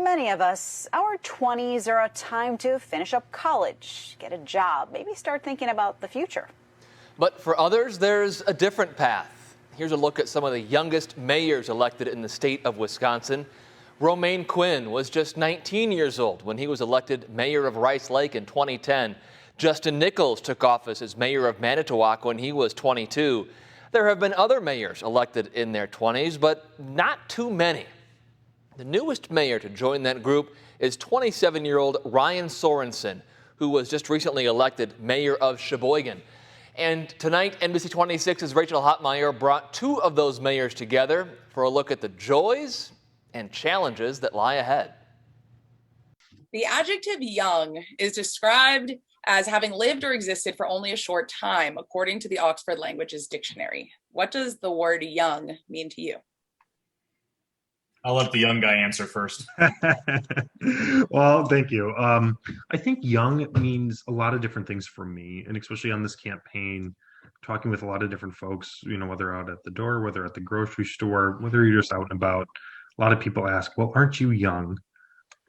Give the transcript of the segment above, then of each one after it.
many of us, our 20s are a time to finish up college, get a job, maybe start thinking about the future. But for others, there's a different path. Here's a look at some of the youngest mayors elected in the state of Wisconsin. Romaine Quinn was just 19 years old when he was elected mayor of Rice Lake in 2010. Justin Nichols took office as mayor of Manitowoc when he was 22. There have been other mayors elected in their 20s, but not too many. The newest mayor to join that group is 27-year-old Ryan Sorenson, who was just recently elected mayor of Sheboygan. And tonight, NBC 26's Rachel Hotmeyer brought two of those mayors together for a look at the joys and challenges that lie ahead. The adjective young is described as having lived or existed for only a short time, according to the Oxford Languages Dictionary. What does the word young mean to you? I'll let the young guy answer first. Well, thank you. I think young means a lot of different things for me, and especially on this campaign, talking with a lot of different folks, whether out at the door, whether at the grocery store, whether you're just out and about, a lot of people ask, well, aren't you young?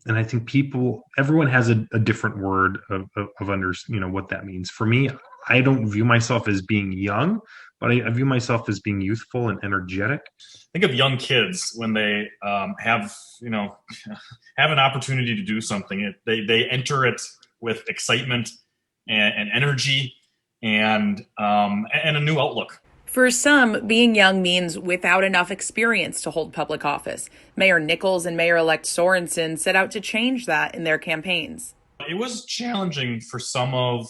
And I think everyone has a different word of what that means. For me, I don't view myself as being young, but I view myself as being youthful and energetic. Think of young kids when they have an opportunity to do something. They enter it with excitement and energy and a new outlook. For some, being young means without enough experience to hold public office. Mayor Nichols and Mayor-elect Sorenson set out to change that in their campaigns. It was challenging for some of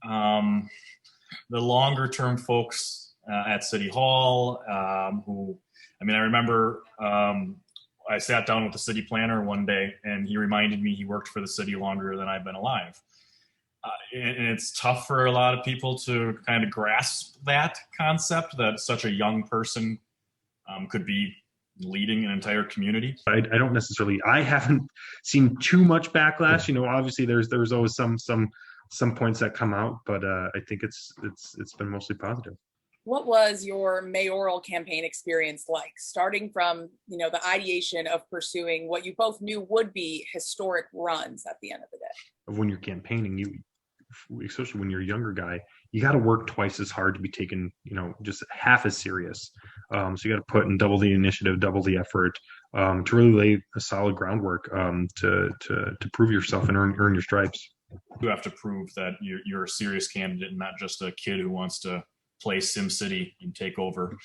the longer-term folks at City Hall I remember I sat down with the city planner one day, and he reminded me he worked for the city longer than I've been alive. And it's tough for a lot of people to kind of grasp that concept that such a young person could be leading an entire community. I don't necessarily. I haven't seen too much backlash. Obviously there's always some points that come out, but I think it's been mostly positive. What was your mayoral campaign experience like, starting from the ideation of pursuing what you both knew would be historic runs at the end of the day? When you're campaigning, especially when you're a younger guy, you got to work twice as hard to be taken, just half as serious. So you got to put in double the initiative, double the effort, to really lay a solid groundwork to prove yourself and earn your stripes. You have to prove that you're a serious candidate and not just a kid who wants to play SimCity and take over.